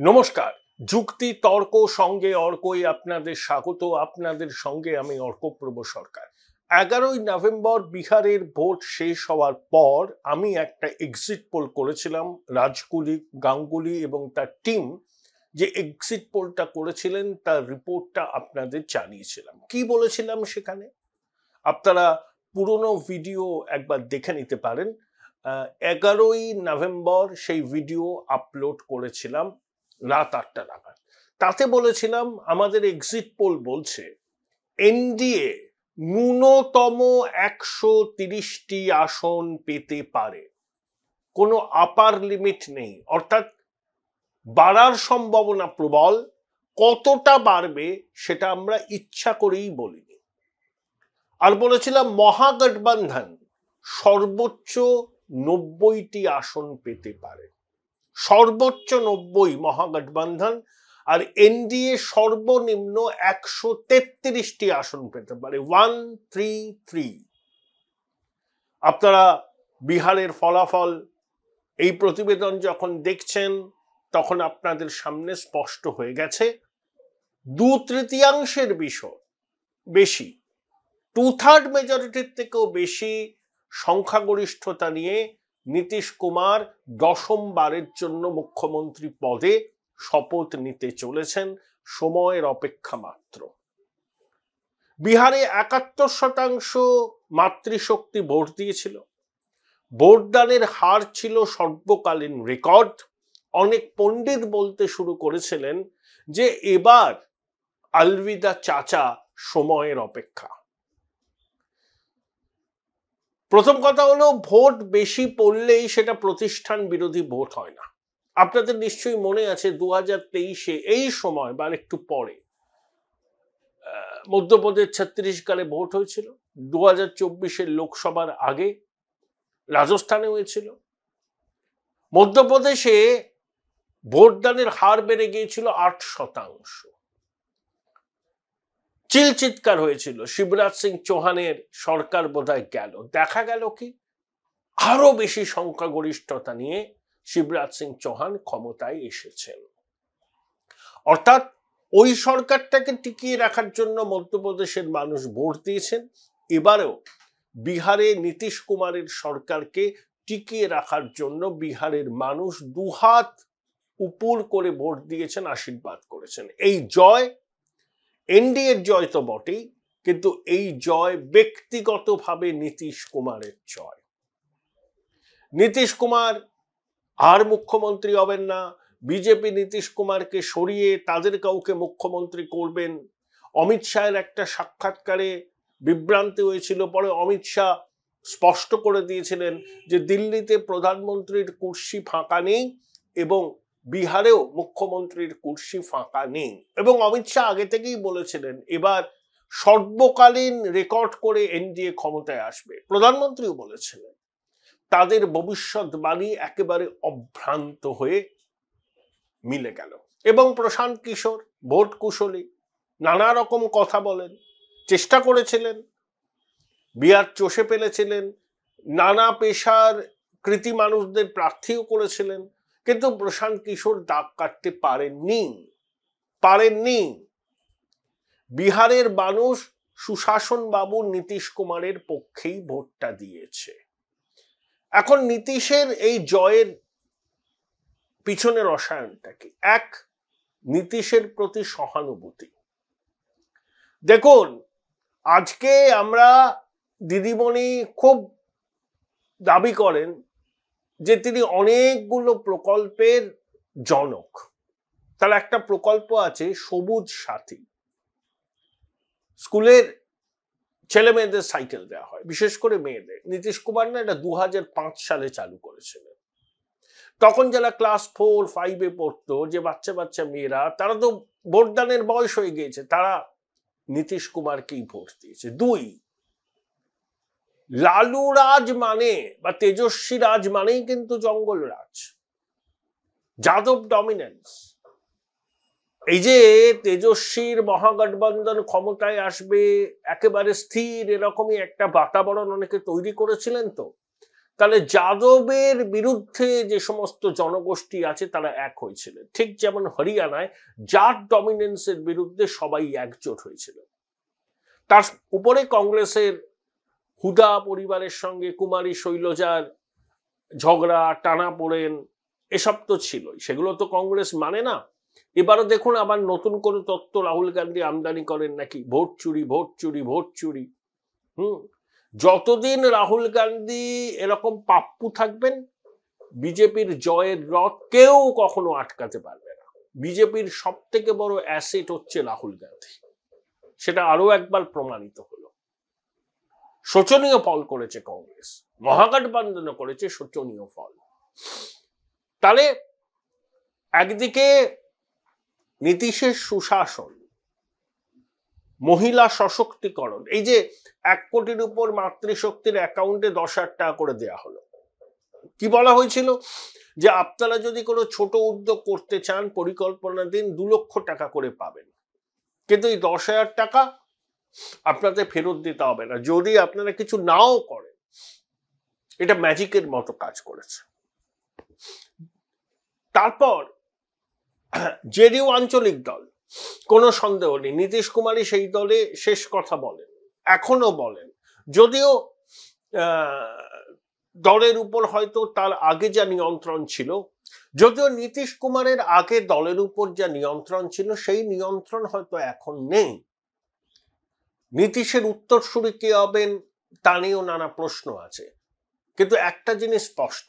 নমস্কার। যুক্তি তর্ক সঙ্গে অর্কই আপনাদের স্বাগত। আপনাদের সঙ্গে আমি অর্কপ্রভ সরকার। 11ই নভেম্বর বিহারের ভোট শেষ হওয়ার পর আমি একটা এক্সিট পোল করেছিলাম। রাজকুলি গাঙ্গুলি এবং তার টিম যে এক্সিট পোলটা করেছিলেন তার রিপোর্টটা আপনাদের জানিয়েছিলাম। কি বলেছিলাম সেখানে আপনারা পুরনো ভিডিও একবার দেখে নিতে পারেন। 11ই নভেম্বর সেই ভিডিও আপলোড করেছিলাম রাত 8টা নাগাদ। তাতে বলেছিলাম আমাদের এক্সিট পোল বলছে এনডিএ ন্যূনতম 130টি আসন পেতে পারে, কোনো আপার লিমিট নেই, অর্থাৎ বাড়ার সম্ভাবনা প্রবল। কতটা বাড়বে সেটা আমরা ইচ্ছা করেই বলিনি। আর বলেছিলাম মহাগঠবন্ধন সর্বোচ্চ 90টি আসন পেতে পারে, সর্বোচ্চ 90 মহাগঠবন্ধন, আর এনডিএ সর্বনিম্ন 133টি আসন পেতে পারে, 133। আপনারা বিহারের ফলাফল এই প্রতিবেদন যখন দেখছেন তখন আপনাদের সামনে স্পষ্ট হয়ে গেছে 2/3 বেশি, 2/3 মেজরিটির থেকেও বেশি সংখ্যাগরিষ্ঠতা নিয়ে নীতিশ কুমার 10মবারের জন্য মুখ্যমন্ত্রী পদে শপথ নিতে চলেছেন। সময়ের অপেক্ষা মাত্র। বিহারে 71% মাতৃশক্তি ভোট দিয়েছিল। ভোটদানের হার ছিল সর্বকালীন রেকর্ড। অনেক পণ্ডিত বলতে শুরু করেছিলেন যে এবার আলবিদা চাচা, সময়ের অপেক্ষা। প্রথম কথা হলো, ভোট বেশি পড়লেই সেটা প্রতিষ্ঠান বিরোধী ভোট হয় না। আপনাদের নিশ্চয়ই মনে আছে 2023-এ এই সময় বা একটু পরে মধ্যপ্রদেশ, ছত্তিশগড়ে ভোট হয়েছিল। 2024-এর লোকসভার আগে রাজস্থানে হয়েছিল। মধ্যপ্রদেশে ভোটদানের হার বেড়ে গিয়েছিল 8%। চিৎকার হয়েছিল, শিবরাজ সিং চৌহানের সরকার বোধহয় গেল। দেখা গেল কি, আরো বেশি সংখ্যাগরিষ্ঠতা নিয়ে শিবরাজ সিং চৌহান ক্ষমতায় এসেছেন। অর্থাৎ ওই সরকারটাকে টিকিয়ে রাখার জন্য মধ্যপ্রদেশের মানুষ ভোট দিয়েছেন। এবারেও বিহারে নীতিশ কুমারের সরকারকে টিকিয়ে রাখার জন্য বিহারের মানুষ দুহাত উপর করে ভোট দিয়েছেন, আশীর্বাদ করেছেন। এই জয় এনডিএর জয় তো বটেই, কিন্তু এই জয় ব্যক্তিগতভাবে নীতিশ কুমারের জয়। নীতিশ কুমার আর মুখ্যমন্ত্রী হবেন না। বিজেপি নীতিশ কুমারকে সরিয়ে তাদের কাউকে মুখ্যমন্ত্রী করবেন। অমিত শাহের একটা সাক্ষাৎকারে বিভ্রান্তি হয়েছিল, পরে অমিত শাহ স্পষ্ট করে দিয়েছিলেন যে দিল্লিতে প্রধানমন্ত্রীর কুর্সি ফাঁকা নেই এবং বিহারেও মুখ্যমন্ত্রীর কুর্সি ফাঁকা নেই। এবং অমিত শাহ আগে থেকেই বলেছিলেন এবার সর্বকালীন রেকর্ড করে এনডিএ ক্ষমতায় আসবে। প্রধানমন্ত্রীও বলেছিলেন। তাদের ভবিষ্যৎবাণী একেবারে অভ্রান্ত হয়ে মিলে গেল। এবং প্রশান্ত কিশোর ভোট কুশলী, নানা রকম কথা বলেন, চেষ্টা করেছিলেন, বিহার চষে ফেলেছিলেন, নানা পেশার কৃতি মানুষদের প্রার্থীও করেছিলেন, কিন্তু প্রশান্ত কিশোর দাগ কাটতে পারেননি। বিহারের মানুষ সুশাসন বাবু নীতিশ কুমারের পক্ষেই ভোটটা দিয়েছে। এখন নীতিশের এই জয়ের পিছনে রসায়নটা কি? এক, নীতিশের প্রতি সহানুভূতি। দেখুন, আজকে আমরা দিদিমণি খুব দাবি করেন যে তিনি অনেকগুলো প্রকল্পের জনক। তার একটা প্রকল্প আছে সবুজ সাথী, স্কুলের ছেলে মেয়েদের সাইকেল দেওয়া হয়, বিশেষ করে মেয়েদের। নীতিশ কুমার না এটা 2005 সালে চালু করেছিলেন। তখন যারা ক্লাস 4-5-এ পড়তো, যে বাচ্চা মেয়েরা, তারা তো ভোটদানের বয়স হয়ে গিয়েছে, তারা নীতিশ কুমারকেই ভোট দিয়েছে। 2, লালু রাজ মানে বা তেজস্বী রাজ মানেই কিন্তু জঙ্গল রাজ, যাদব ডমিনেন্স। এই যে তেজস্বীর মহাগঠবন্ধন ক্ষমতায় আসবে একেবারে স্থির, এরকমই একটা বাতাবরণ অনেকে তৈরি করেছিলেন। তো তাহলে যাদবের বিরুদ্ধে যে সমস্ত জনগোষ্ঠী আছে তারা এক হয়েছিল, ঠিক যেমন হরিয়ানায় জাট ডমিনেন্সের বিরুদ্ধে সবাই একজোট হয়েছিল। তার উপরে কংগ্রেসের হুদা পরিবারের সঙ্গে কুমারী শৈলজার ঝগড়া, টানাপোড়েন, এসব তো ছিলই, সেগুলো তো কংগ্রেস মানে না। এবারও দেখুন আবার নতুন করে তত্ত্ব রাহুল গান্ধী আমদানি করেন নাকি, ভোট চুরি, ভোট চুরি, ভোট চুরি। যতদিন রাহুল গান্ধী এরকম পাপ্পু থাকবেন, বিজেপির জয়ের রথ কেউ কখনো আটকাতে পারবে না। বিজেপির সব থেকে বড় অ্যাসেট হচ্ছে রাহুল গান্ধী, সেটা আরো একবার প্রমাণিত হলো। শোচনীয় ফল করেছে কংগ্রেস, মহাগঠবন্ধন করেছে শোচনীয় ফল। তাহলে একদিকে নীতিশের সুশাসন, মহিলা সশক্তিকরণ, এই যে 1 কোটির উপর মাতৃশক্তির অ্যাকাউন্টে 10,000 টাকা করে দেয়া হলো। কি বলা হয়েছিল যে আপনারা যদি কোনো ছোট উদ্যোগ করতে চান পরিকল্পনা দিন, 2 লক্ষ টাকা করে পাবেন, কিন্তু এই 10,000 টাকা আপনাদের ফেরত দিতে হবে না যদি আপনারা কিছু নাও করেন। এটা ম্যাজিকের মতো কাজ করেছে। তারপর জেডিইউ আঞ্চলিক দল, কোনো সন্দেহ নেই নীতিশ কুমারই সেই দলে শেষ কথা বলেন, এখনো বলেন, যদিও দলের উপর হয়তো তার আগে যা নিয়ন্ত্রণ ছিল, যদিও নীতিশ কুমারের আগে দলের উপর যা নিয়ন্ত্রণ ছিল সেই নিয়ন্ত্রণ হয়তো এখন নেই। নীতিশের উত্তরসূরি কে হবেন তা নিয়েও নানা প্রশ্ন আছে, কিন্তু একটা জিনিস স্পষ্ট,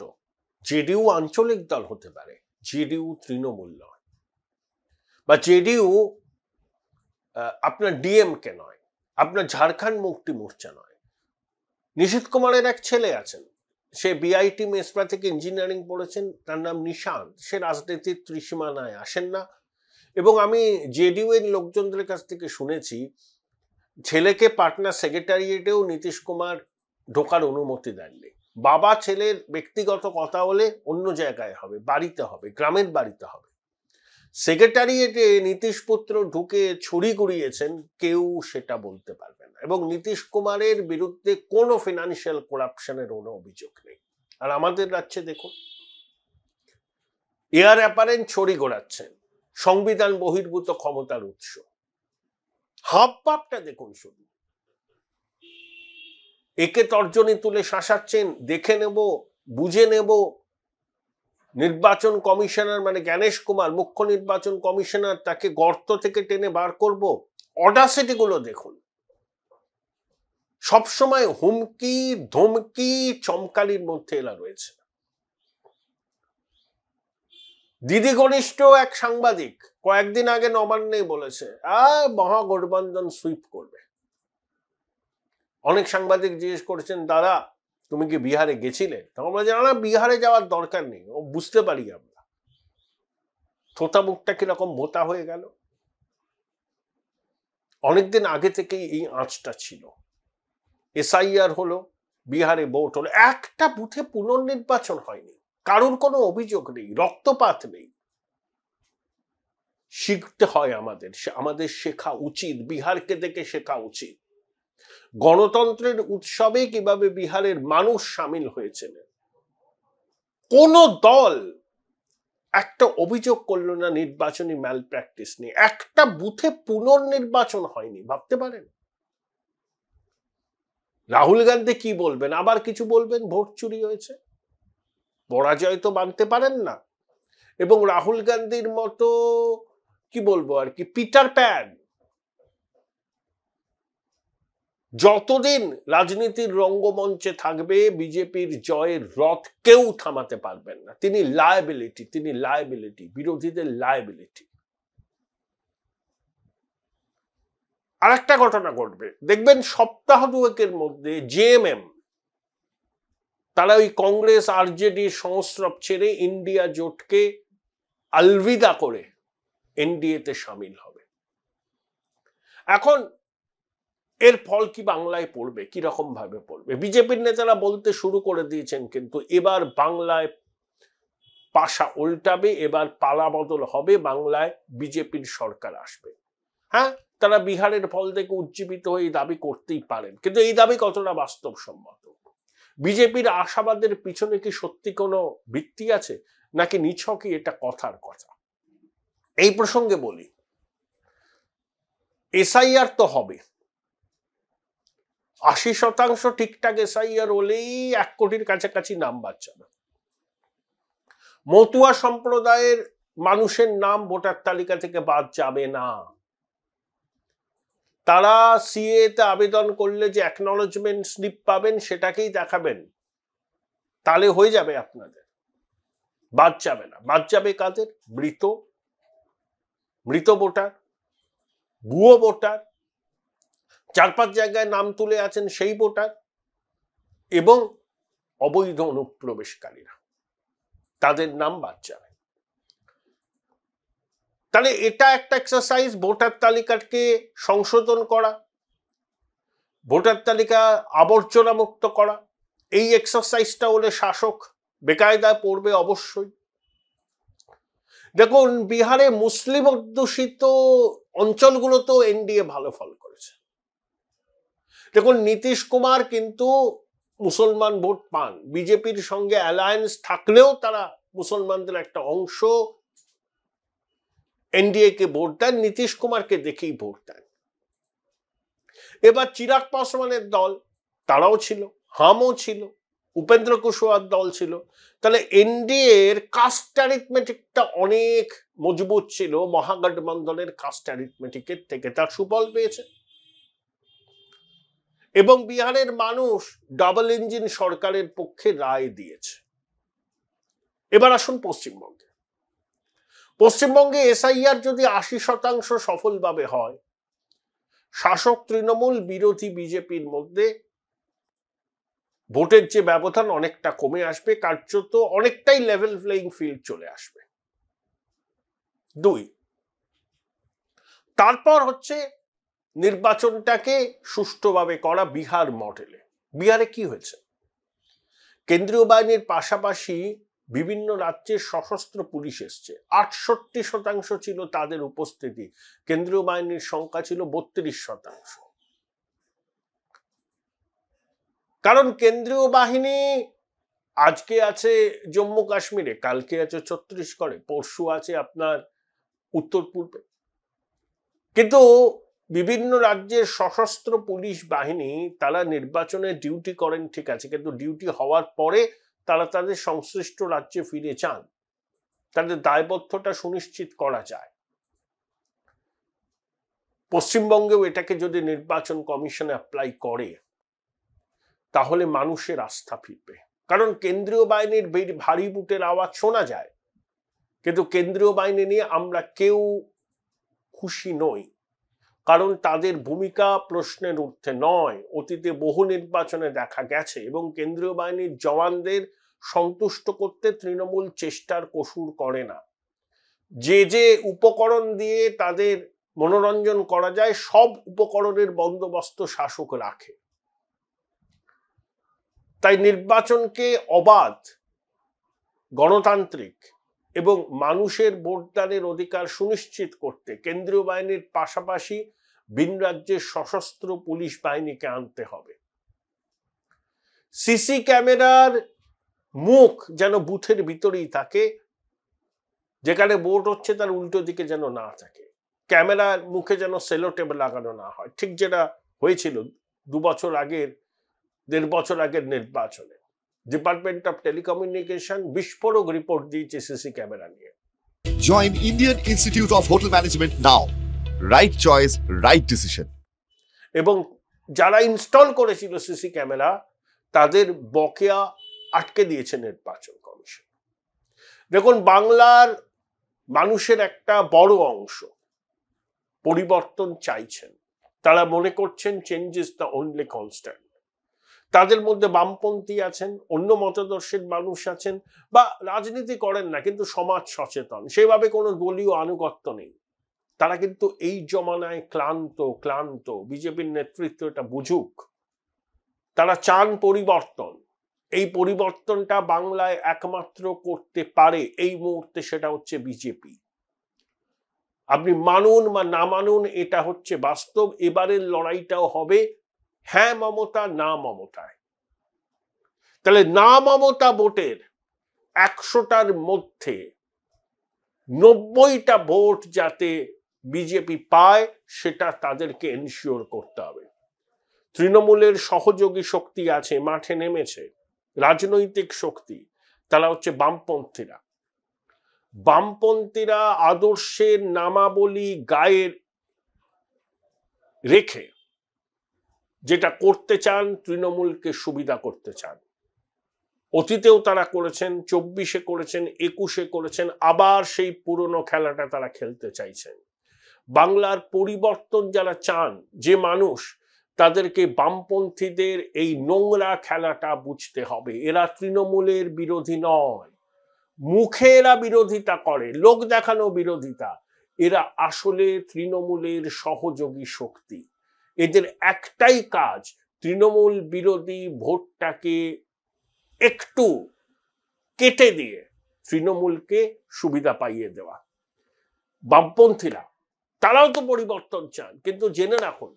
জেডিইউ আঞ্চলিক দল হতে পারে, জেডিইউ তৃণমূল নয়, বা জেডিইউ আপনার ডিএমকে নয়, আপনার ঝাড়খণ্ড মুক্তি মোর্চা নয়। নিশীথ কুমারের এক ছেলে আছেন, সে বিআইটি মেসরা থেকে ইঞ্জিনিয়ারিং পড়েছেন, তার নাম নিশান্ত, সে রাজনীতির ত্রিসীমানায় আসেন না। এবং আমি জেডিইউ এর লোকজনদের কাছ থেকে শুনেছি ছেলেকে পাটনা সেক্রেটারিয়েটেও নীতিশ কুমার ঢোকার অনুমতি দেননি। বাবা ছেলের ব্যক্তিগত কথা হলে অন্য জায়গায় হবে, বাড়িতে হবে, গ্রামের বাড়িতে হবে। সেক্রেটারিয়েটে নীতিশ পুত্র ঢুকে ছুরি ঘুরিয়েছেন, কেউ সেটা বলতে পারবে না। এবং নীতিশ কুমারের বিরুদ্ধে কোনো ফিনান্সিয়াল করাপশনের কোনো অভিযোগ নেই। আর আমাদের রাজ্যে দেখুন এয়ার অ্যাপারেন্ট ছড়ি ঘোরাচ্ছেন, সংবিধান বহির্ভূত ক্ষমতার উৎস। হাবভাবটা দেখুন শুধু, একে তর্জনী তুলে শাসাচ্ছেন, দেখে নেব, বুঝে নেব। নির্বাচন কমিশনার মানে জ্ঞানেশ কুমার, মুখ্য নির্বাচন কমিশনার, তাকে গর্ত থেকে টেনে বার করব। অডাসিটি গুলো দেখুন, সবসময় হুমকি ধমকি চমকালির মধ্যে এলা রয়েছে। দিদি ঘনিষ্ঠ এক সাংবাদিক কয়েকদিন আগে নবান্নে বলেছে মহাগঠবন্ধন সুইপ করবে। অনেক সাংবাদিক জিজ্ঞেস করেছেন দাদা তুমি কি বিহারে গেছিলে, তখন বলেছে না বিহারে যাওয়ার দরকার নেই, ও বুঝতে পারি আমরা। থোতা মুখটা কিরকম মোটা হয়ে গেল। অনেকদিন আগে থেকেই এই আঁচটা ছিল। এসআইআর হলো, বিহারে ভোট হলো, একটা বুথে পুনর্নির্বাচন হয়নি, কারোর কোনো অভিযোগ নেই, রক্তপাত নেই। শিখতে হয় আমাদের শেখা উচিত, বিহারকে দেখে শেখা উচিত। গণতন্ত্রের উৎসবে কিভাবে বিহারের মানুষ সামিল হয়েছিলেন। কোন দল একটা অভিযোগ করলো না নির্বাচনী ম্যাল প্র্যাকটিস নিয়ে, একটা বুথে পুনর্নির্বাচন হয়নি, ভাবতে পারেন। রাহুল গান্ধী কি বলবেন, আবার কিছু বলবেন ভোট চুরি হয়েছে, পরাজয় তো মানতে পারেন না। এবং রাহুল গান্ধীর মতো কি বলবো আর কি পিটার প্যান যতদিন রাজনীতির রঙ্গমঞ্চে থাকবে বিজেপির জয়ের রথ কেউ থামাতে পারবেন না। তিনি লায়াবিলিটি, বিরোধীদের লায়াবিলিটি। আর একটা ঘটনা ঘটবে দেখবেন, সপ্তাহ দুয়েকের মধ্যে জেএমএম তারা ওই কংগ্রেস আরজেডি সংস্রব ছেড়ে ইন্ডিয়া জোটকে আলবিদা করে এনডিএতে সামিল হবে। এখন এর ফল কি বাংলায় পড়বে, কি রকম ভাবে পড়বে? বিজেপির নেতারা বলতে শুরু করে দিয়েছেন, কিন্তু এবার বাংলায় পাশা উল্টাবে, এবার পালা বদল হবে, বাংলায় বিজেপির সরকার আসবে। হ্যাঁ, তারা বিহারের ফল থেকে উজ্জীবিত হয়ে দাবি করতেই পারেন, কিন্তু এই দাবি কতটা বাস্তবসম্মত? বিজেপির আশাবাদের পিছনে কি সত্যি কোনো ভিত্তি আছে, নাকি নিছকই এটা কথার কথা? এই প্রসঙ্গে বলি, এসআইআর তো হবে, 80% ঠিকঠাক এসআইআর হলেই 1 কোটির কাছাকাছি নাম বাদ যাবে। মতুয়া সম্প্রদায়ের মানুষের নাম ভোটার তালিকা থেকে বাদ যাবে না। তারা সিএ তে আবেদন করলে যে অ্যাকনলেজমেন্ট স্লিপ পাবেন সেটাকেই দেখাবেন, তাহলে হয়ে যাবে আপনাদের, বাদ যাবে না। বাদ যাবে কাদের? মৃত ভোটার, ভুয়ো ভোটার, 4-5 জায়গায় নাম তুলে আছেন সেই ভোটার, এবং অবৈধ অনুপ্রবেশকারীরা, তাদের নাম বাদ যাবে। তাহলে এটা একটা এক্সারসাইজ, ভোটার তালিকাকে সংশোধন করা, ভোটার তালিকা আবর্জনা মুক্ত করা। এই এক্সারসাইজটা হলে শাসক বেকায়দায় পড়বে অবশ্যই। দেখুন, বিহারে মুসলিম অধ্যুষিত অঞ্চলগুলো তো এনডিএ ভালো ফল করেছে। দেখুন, নীতিশ কুমার কিন্তু মুসলমান ভোট পান, বিজেপির সঙ্গে অ্যালায়েন্স থাকলেও তারা মুসলমানদের একটা অংশ এনডিএ কে ভোট দেন, নীতিশ কুমারকে দেখেই ভোট দেন। এবার চিরাগ পাসওয়ানের দল, তারাও ছিল, হামও ছিল, উপেন্দ্র কুশওয়ার দল ছিল। তাহলে এনডিএ এর কাস্ট অ্যারিথমেটিকটা অনেক মজবুত ছিল মহাগঠবন্ধনের কাস্ট অ্যারিথমেটিকের থেকে, তার সুফল পেয়েছে। এবং বিহারের মানুষ ডাবল ইঞ্জিন সরকারের পক্ষে রায় দিয়েছে। এবার আসুন পশ্চিমবঙ্গে। পশ্চিমবঙ্গে এসআইআর যদি 80% সফলভাবে হয়, শাসক তৃণমূল বিরোধী বিজেপির মধ্যে ভোটের যে ব্যবধান অনেকটা কমে আসবে, কার্যত অনেকটাই লেভেল প্লেইং ফিল্ড চলে আসবে। 2, তারপর হচ্ছে নির্বাচনটাকে সুষ্ঠুভাবে করা বিহার মডেলে। বিহারে কি হয়েছে? কেন্দ্রীয় বাহিনীর পাশাপাশি বিভিন্ন রাজ্যের সশস্ত্র পুলিশ এসছে, 68% ছিল তাদের উপস্থিতি, কেন্দ্রীয় বাহিনীর সংখ্যা ছিল 32%। কারণ কেন্দ্রীয় বাহিনী আজকে আছে জম্মু কাশ্মীরে, কালকে আছে ছত্তিশগড়ে, পরশু আছে আপনার উত্তর পূর্বে। কিন্তু বিভিন্ন রাজ্যের সশস্ত্র পুলিশ বাহিনী তারা নির্বাচনে ডিউটি করেন, ঠিক আছে, কিন্তু ডিউটি হওয়ার পরে তারা তাদের সংশ্লিষ্ট রাজ্যে ফিরে যান, তাদের দায়বদ্ধতা সুনিশ্চিত করা যায়। পশ্চিমবঙ্গেও এটাকে যদি নির্বাচন কমিশন অ্যাপ্লাই করে তাহলে মানুষের আস্থা ফিরবে। কারণ কেন্দ্রীয় বাহিনীর ভারী বুটের আওয়াজ শোনা যায়, কিন্তু কেন্দ্রীয় বাহিনী নিয়ে আমরা কেউ খুশি নই, কারণ তাদের ভূমিকা প্রশ্নের ঊর্ধ্বে নয়। অতীতে বহু নির্বাচনে দেখা গেছে, এবং কেন্দ্রীয় বাহিনীর জওয়ানদের সন্তুষ্ট করতে তৃণমূল চেষ্টার কসুর করে না। যে যে উপকরণ দিয়ে তাদের মনোরঞ্জন করা যায় সব উপকরণের বন্দোবস্ত শাসক রাখে। তাই নির্বাচনকে অবাধ, গণতান্ত্রিক এবং মানুষের ভোটদানের অধিকার সুনিশ্চিত করতে কেন্দ্রীয় বাহিনীর পাশাপাশি ভিন রাজ্যের সশস্ত্র পুলিশ বাহিনীকে আনতে হবে। সিসি ক্যামেরার মুখ যেন বুথের ভিতরেই থাকে, যেখানে ভোট হচ্ছে তার উল্টো দিকে যেন না থাকে। ক্যামেরার মুখে যেন সেলোটেপ লাগানো না হয়, ঠিক যেটা হয়েছিল 2 বছর আগের, 1.5 বছর আগের নির্বাচনে। ডিপার্টমেন্ট অফ টেলিকমিউনিকেশন বিস্ফোরক রিপোর্ট দিয়েছে সিসি ক্যামেরা নিয়ে। Join Indian Institute of Hotel Management now. Right choice, right decision. এবং যারা ইনস্টল করেছিল সিসি ক্যামেরা তাদের বকেয়া আটকে দিয়েছে নির্বাচন কমিশন। দেখুন, বাংলার মানুষের একটা বড় অংশ পরিবর্তন চাইছেন, তারা মনে করছেন change is the only constant. তাদের মধ্যে বামপন্থী আছেন, অন্য মতাদর্শের মানুষ আছেন, বা রাজনীতি করেন না কিন্তু সমাজ সচেতন, সেভাবে কোনো দলীয় আনুগত্য নেই। তারা কিন্তু এই জমানায় ক্লান্ত। বিজেপির নেতৃত্ব এটা বুঝুক। তারা চান পরিবর্তন। এই পরিবর্তনটা বাংলায় একমাত্র করতে পারে এই মুহূর্তে, সেটা হচ্ছে বিজেপি। আপনি মানুন বা না মানুন, এটা হচ্ছে বাস্তব। এবারের লড়াইটাও হবে হ্যাঁ মমতা, না মমতায়। তাহলে না মমতা ভোটের 100টার মধ্যে 90টা ভোট যাতে বিজেপি পায় সেটা তাদেরকে এনশিওর করতে হবে। তৃণমূলের সহযোগী শক্তি আছে, মাঠে নেমেছে, রাজনৈতিক শক্তি, তারা হচ্ছে বামপন্থীরা। বামপন্থীরা আদর্শের নামাবলী গায়ে রেখে যেটা করতে চান, তৃণমূলকে সুবিধা করতে চান। অতীতেও তারা করেছেন, 24-এ করেছেন, 21-এ করেছেন, আবার সেই পুরনো খেলাটা তারা খেলতে চাইছেন। বাংলার পরিবর্তন যারা চান, যে মানুষ, তাদেরকে বামপন্থীদের এই নোংরা খেলাটা বুঝতে হবে। এরা তৃণমূলের বিরোধী নয়, মুখে এরা বিরোধিতা করে, লোক দেখানো বিরোধিতা। এরা আসলে তৃণমূলের সহযোগী শক্তি। এদের একটাই কাজ, তৃণমূল বিরোধী ভোটটাকে একটু কেটে দিয়ে তৃণমূলকে সুবিধা পাইয়ে দেওয়া। বামপন্থীরা তারাও তো পরিবর্তন চান, কিন্তু জেনে রাখুন,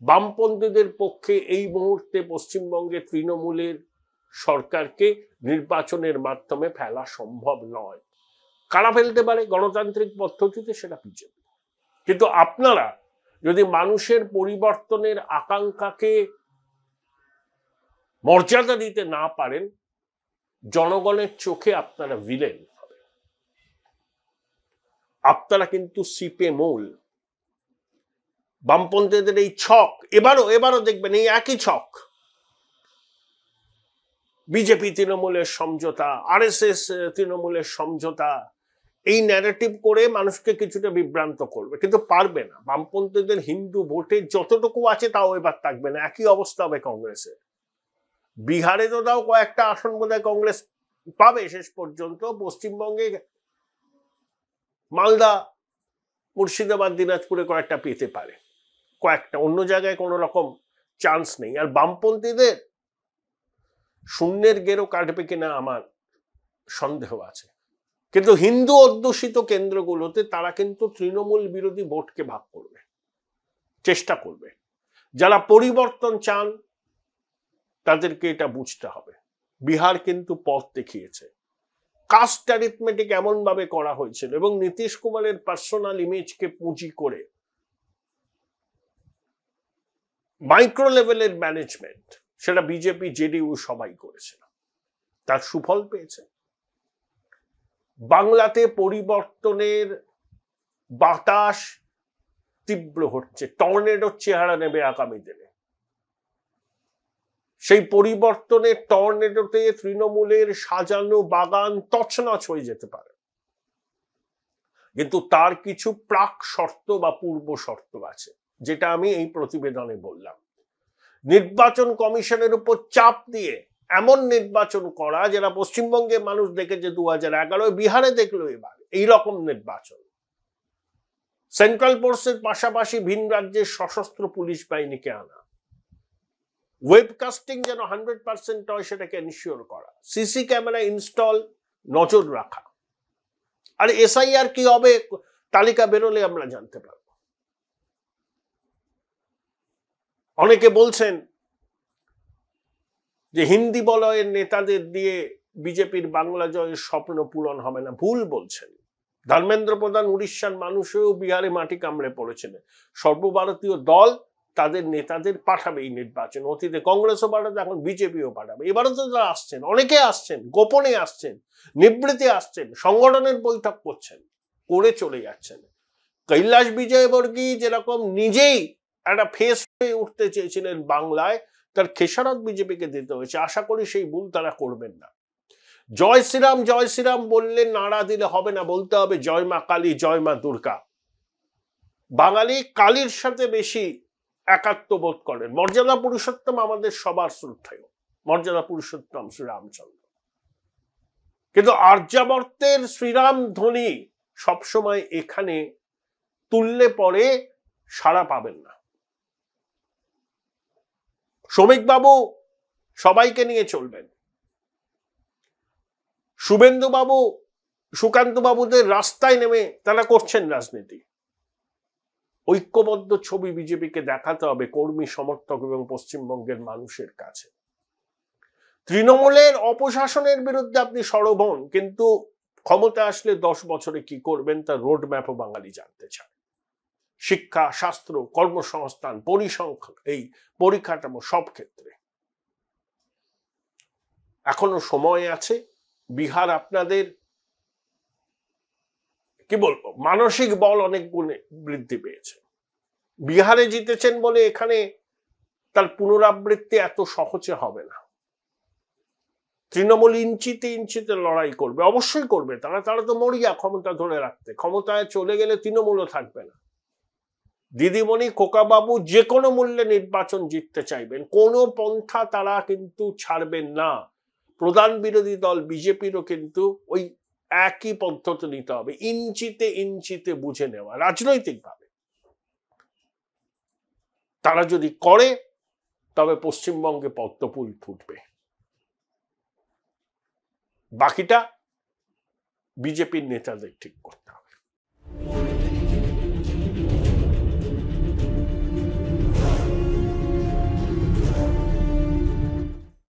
বামপন্থীদের পক্ষে এই মুহূর্তে পশ্চিমবঙ্গে তৃণমূলের সরকারকে নির্বাচনের মাধ্যমে ফেলা সম্ভব নয়। কারা ফেলতে পারে গণতান্ত্রিক পদ্ধতিতে? সেটা বিজেপি। কিন্তু আপনারা যদি মানুষের পরিবর্তনের আকাঙ্ক্ষাকে মর্যাদা দিতে না পারেন, জনগণের চোখে আপনারা ভিলেন হবে। আপনারা কিন্তু সিপে মূল। বামপন্থীদের এই ছক এবারও দেখবেন এই একই ছক। বিজেপি তৃণমূলের সমঝোতা, আরএসএস তৃণমূলের সমঝোতা, এই ন্যারেটিভ করে মানুষকে কিছুটা বিভ্রান্ত করবে, কিন্তু পারবে না। বামপন্থীদের হিন্দু ভোটে যতটুকু আছে তাও এবার থাকবে না। একই অবস্থা হবে কংগ্রেসের। বিহারে তো তাও কয়েকটা আসন বোধহয় কংগ্রেস পাবে শেষ পর্যন্ত। পশ্চিমবঙ্গে মালদা, মুর্শিদাবাদ, দিনাজপুরে কয়েকটা পেতে পারে, কয়েকটা। অন্য জায়গায় কোনো রকম চান্স নেই। আর বামপন্থীদের শূন্যের গেরো কাটবে কিনা আমার সন্দেহ আছে। কিন্তু হিন্দু অধ্যুষিত কেন্দ্রগুলোতে তারা কিন্তু তৃণমূল বিরোধী ভোটকে ভাগ করবে, চেষ্টা করবে। যারা পরিবর্তন চান তাদেরকে এটা বুঝতে হবে। বিহার কিন্তু পথ দেখিয়েছে। কাস্ট অ্যারিথমেটিক এমন ভাবে করা হয়েছিল এবং নীতিশ কুমারের পার্সোনাল ইমেজকে পুঁজি করে মাইক্রো লেভেলের ম্যানেজমেন্ট, সেটা বিজেপি, জেডিইউ সবাই করেছিল, তার সুফল পেয়েছে। বাংলাতে পরিবর্তনের বাতাস তীব্র হচ্ছে, টর্নেডোর চেহারা নেবে আগামী দিনে। সেই পরিবর্তনের টর্নেডোতে তৃণমূলের সাজানো বাগান তছনছ হয়ে যেতে পারে, কিন্তু তার কিছু প্রাক শর্ত বা পূর্ব শর্ত আছে, যেটা আমি এই প্রতিবেদনে বললাম। নির্বাচন কমিশনের উপর চাপ দিয়ে এমন নির্বাচন করা, যেটা পশ্চিমবঙ্গে মানুষ দেখেছে 2011, বিহারে দেখলো এবার এইরকম নির্বাচন। সেন্ট্রাল ফোর্সের পাশাপাশি ভিন রাজ্যের সশস্ত্র পুলিশ বাহিনীকে আনা, ওয়েবকাস্টিং যেন 100% হয় সেটাকে এনশিওর করা, সিসি ক্যামেরা ইনস্টল, নজর রাখা। আর এসআইআর কি হবে তালিকা বেরোলে আমরা জানতে পারব। অনেকে বলছেন যে হিন্দি বলয়ের নেতাদের দিয়ে বিজেপির বাংলা জয়ের স্বপ্ন পূরণ হবে না। ভুল বলছেন। ধর্মেন্দ্র প্রধান উড়িষ্যার মানুষও বিহারে মাটি কামড়ে পড়েছিলেন। সর্বভারতীয় দল তাদের নেতাদের পাঠাবে এই নির্বাচন। অতীতে কংগ্রেসও পাঠাবে, এখন বিজেপিও পাঠাবে। এবারও তো তারা আসছেন, অনেকে আসছেন, গোপনে আসছেন, নিবৃত্তে আসছেন, সংগঠনের বৈঠক করছেন, করে চলে যাচ্ছেন। কৈলাস বিজয়বর্গী যেরকম নিজেই একটা ফেস হয়ে উঠতে চেয়েছিলেন বাংলায়, তার খেসারত বিজেপিকে দিতে হয়েছে। আশা করি সেই ভুল তারা করবেন না। জয় শ্রীরাম, জয় শ্রীরাম বললে নাড়া দিলে হবে না, বলতে হবে জয় মা কালী, জয় মা দুর্গা। বাঙালি কালীর সাথে বেশি একাত্ম বোধ করেন। মর্যাদা পুরুষোত্তম আমাদের সবার শ্রদ্ধেয়, মর্যাদা পুরুষোত্তম শ্রীরামচন্দ্র। কিন্তু আর্যাবর্তের শ্রীরাম ধ্বনি সবসময় এখানে তুললে পরে সাড়া পাবেন না। শ্রমিক বাবু সবাইকে নিয়ে চলবেন, শুভেন্দু বাবু, সুকান্ত বাবুদের রাস্তায় নেমে তারা করছেন রাজনীতি। ঐক্যবদ্ধ ছবি বিজেপিকে দেখাতে হবে কর্মী, সমর্থক এবং পশ্চিমবঙ্গের মানুষের কাছে। তৃণমূলের অপশাসনের বিরুদ্ধে আপনি সরব হন, কিন্তু ক্ষমতা আসলে 10 বছরে কি করবেন তার রোড ম্যাপও বাঙালি জানতে চায়। শিক্ষা, স্বাস্থ্য, কর্মসংস্থান, পরিসংখ্যান, এই পরিকাঠামো সব ক্ষেত্রে এখনো সময় আছে। বিহার আপনাদের কি বলবো, মানসিক বল অনেক গুণে বৃদ্ধি পেয়েছে। বিহারে জিতেছেন বলে এখানে তার পুনরাবৃত্তি এত সহজে হবে না। তৃণমূল ইঞ্চিতে ইঞ্চিতে লড়াই করবে, অবশ্যই করবে। তারা তো মরিয়া ক্ষমতা ধরে রাখতে। ক্ষমতায় চলে গেলে তৃণমূলও থাকবে না। দিদিমণি, খোকাবাবু যে কোনো মূল্যে নির্বাচন জিততে চাইবেন, কোনো পন্থা তারা কিন্তু ছাড়বেন না। প্রধান বিরোধী দল বিজেপিরও কিন্তু ওই একই পদ্ধতি নিতে হবে, ইঞ্চিতে ইঞ্চিতে বুঝে নেওয়া রাজনৈতিকভাবে। তারা যদি করে তবে পশ্চিমবঙ্গে পদ্মফুল ফুটবে। বাকিটা বিজেপির নেতাদের ঠিক করতে